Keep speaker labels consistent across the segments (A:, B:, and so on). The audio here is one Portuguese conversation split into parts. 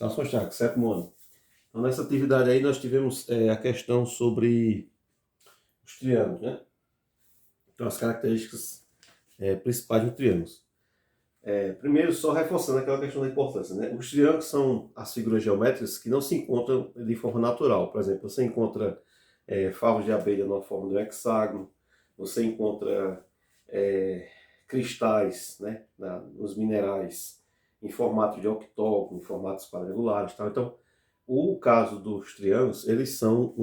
A: Celso Chaco, sétimo ano. Então, nessa atividade aí, nós tivemos a questão sobre os triângulos, né? Então, as características principais de um triângulo. Primeiro, só reforçando aquela questão da importância, né? Os triângulos são as figuras geométricas que não se encontram de forma natural. Por exemplo, você encontra favos de abelha na forma do hexágono, você encontra cristais, né, nos minerais em formato de octógono, em formatos quadrangulares, tal. Então, o caso dos triângulos, eles são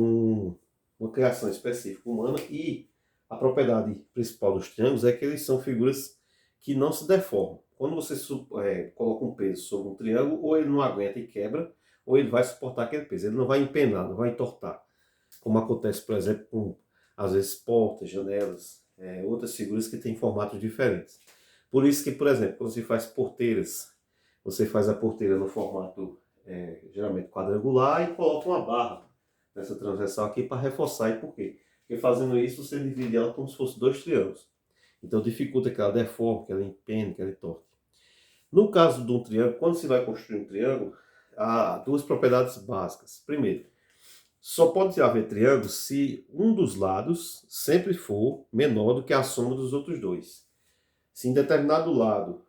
A: uma criação específica humana e a propriedade principal dos triângulos é que eles são figuras que não se deformam. Quando você coloca um peso sobre um triângulo, ou ele não aguenta e quebra, ou ele vai suportar aquele peso. Ele não vai empenar, não vai entortar. Como acontece, por exemplo, com, às vezes, portas, janelas, outras figuras que têm formatos diferentes. Por isso que, por exemplo, quando você faz porteiras, você faz a porteira no formato geralmente quadrangular e coloca uma barra nessa transversal aqui para reforçar. E por quê? Porque fazendo isso você divide ela como se fosse dois triângulos. Então dificulta que ela deforme, que ela empene, que ela entorte. No caso de um triângulo, quando você vai construir um triângulo, há duas propriedades básicas. Primeiro, só pode haver triângulo se um dos lados sempre for menor do que a soma dos outros dois. Se em determinado lado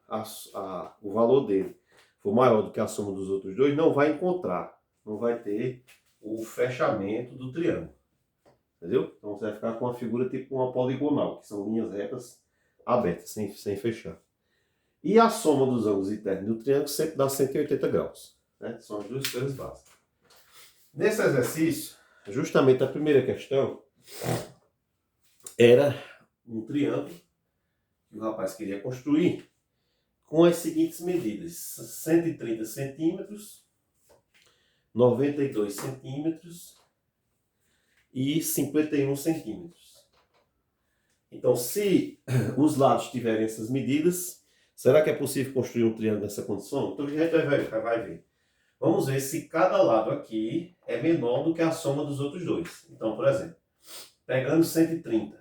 A: o valor dele for maior do que a soma dos outros dois, não vai encontrar, não vai ter o fechamento do triângulo. Entendeu? Então você vai ficar com uma figura tipo uma poligonal, que são linhas retas abertas, sem fechar. E a soma dos ângulos internos do triângulo sempre dá 180 graus. Né? São as duas coisas básicas. Nesse exercício, justamente a primeira questão era um triângulo que o rapaz queria construir com as seguintes medidas: 130 centímetros, 92 centímetros e 51 centímetros. Então, se os lados tiverem essas medidas, será que é possível construir um triângulo nessa condição? Então a gente vai ver. Vamos ver se cada lado aqui é menor do que a soma dos outros dois. Então, por exemplo, pegando 130.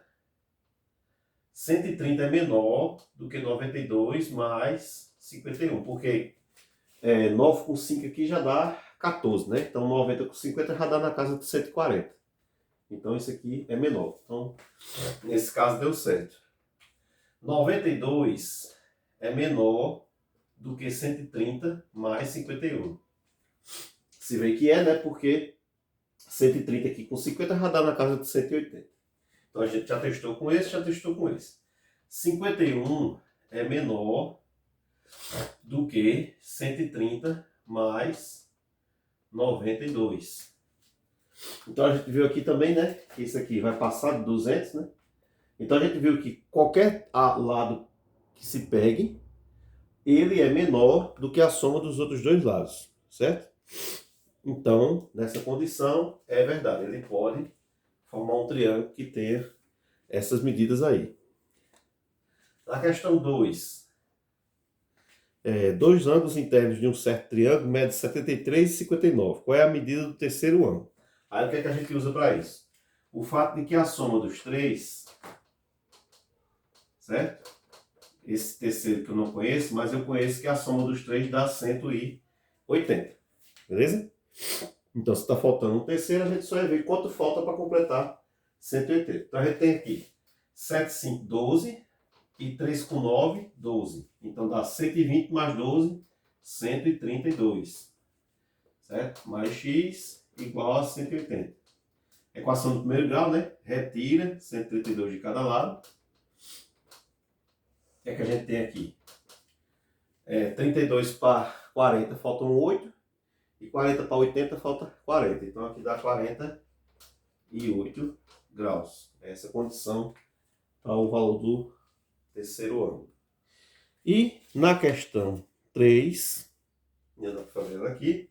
A: 130 é menor do que 92 mais 51, porque 9 com 5 aqui já dá 14, né? Então 90 com 50 já dá na casa de 140. Então isso aqui é menor. Então, nesse caso deu certo. 92 é menor do que 130 mais 51. Se vê que né? Porque 130 aqui com 50 já dá na casa de 180. Então a gente já testou com esse, já testou com esse. 51 é menor do que 130 mais 92. Então a gente viu aqui também, né, que isso aqui vai passar de 200, né? Então a gente viu que qualquer lado que se pegue, ele é menor do que a soma dos outros dois lados, certo? Então, nessa condição, é verdade, ele pode formar um triângulo que tenha essas medidas aí. Na questão 2, dois ângulos internos de um certo triângulo medem 73 e 59. Qual é a medida do terceiro ângulo? Aí o que é que a gente usa para isso? O fato de que a soma dos três, certo? Esse terceiro que eu não conheço, mas eu conheço que a soma dos três dá 180. Beleza? Então, se está faltando um terceiro, a gente só vai ver quanto falta para completar 180. Então, a gente tem aqui 7, 5, 12 e 3 com 9, 12. Então, dá 120 mais 12, 132. Certo? Mais x igual a 180. Equação do primeiro grau, né? Retira 132 de cada lado. O que é que a gente tem aqui? 32 para 40 faltam 8. E 40 para 80 falta 40. Então aqui dá 48 graus. Essa é a condição para o valor do terceiro ângulo. E na questão 3, já dá para fazer ela aqui.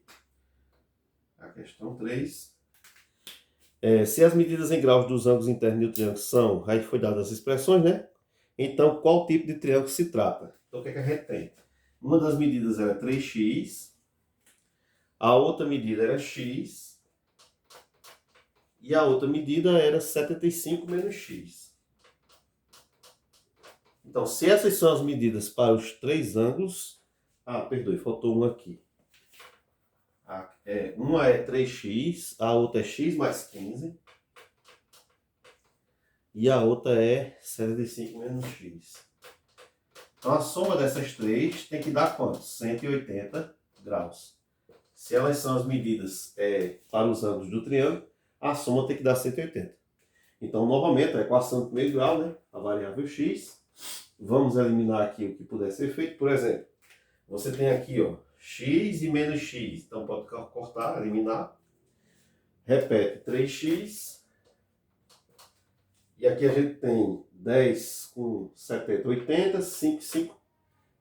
A: A questão 3. Se as medidas em graus dos ângulos internos do triângulo são, aí foi dadas as expressões, né? Então, qual tipo de triângulo se trata? Então, o que é que a gente tem? Uma das medidas era 3x, a outra medida era x, e a outra medida era 75 menos x. Então, se essas são as medidas para os três ângulos... Ah, perdoe, faltou um aqui. Uma é 3x, a outra é x mais 15. E a outra é 75 menos x. Então a soma dessas três tem que dar quanto? 180 graus. Se elas são as medidas para os ângulos do triângulo, a soma tem que dar 180. Então, novamente, a equação do primeiro grau, né? A variável x. Vamos eliminar aqui o que puder ser feito. Por exemplo, você tem aqui, ó, x e menos x. Então, pode cortar, eliminar. Repete 3x. E aqui a gente tem 10 com 70, 80, 5, 5,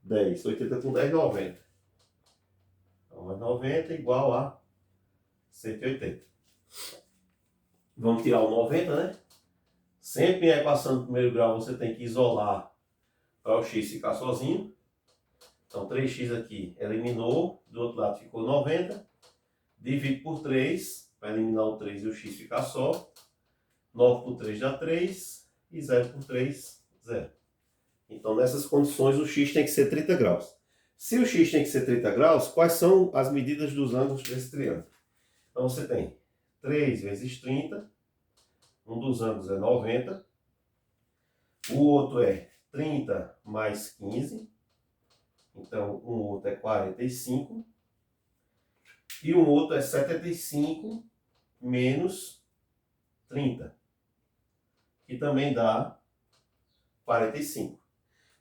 A: 10. 80 com 10, 90. Então, 90 igual a 180. Vamos tirar o 90, né? Sempre em equação do primeiro grau você tem que isolar para o x ficar sozinho. Então 3x aqui eliminou, do outro lado ficou 90. Divide por 3, para eliminar o 3 e o x ficar só. 9 por 3 dá 3 e 0 por 3, 0. Então nessas condições o x tem que ser 30 graus. Se o x tem que ser 30 graus, quais são as medidas dos ângulos desse triângulo? Então você tem 3 vezes 30, um dos ângulos é 90, o outro é 30 mais 15, então um outro é 45, e um outro é 75 menos 30, que também dá 45.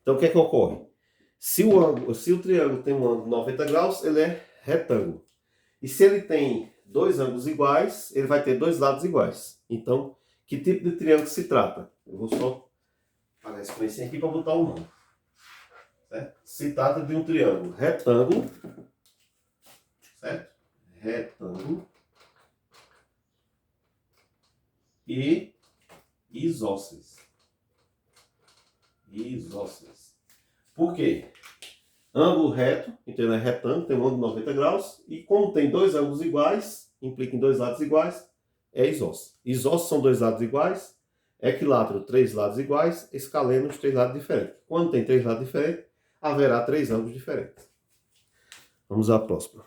A: Então o que é que ocorre? Se o triângulo tem um ângulo de 90 graus, ele é retângulo. E se ele tem dois ângulos iguais, ele vai ter dois lados iguais. Então, que tipo de triângulo se trata? Eu vou só apagar esse coisinho aqui para botar o nome. Certo? Se trata de um triângulo retângulo, certo? Retângulo e isósceles. Isósceles. Por quê? Ângulo reto, então ele é retângulo, tem um ângulo de 90 graus, e como tem dois ângulos iguais, implica em dois lados iguais, é isósceles. Isósceles são dois lados iguais, equilátero, três lados iguais, escaleno, três lados diferentes. Quando tem três lados diferentes, haverá três ângulos diferentes. Vamos à próxima.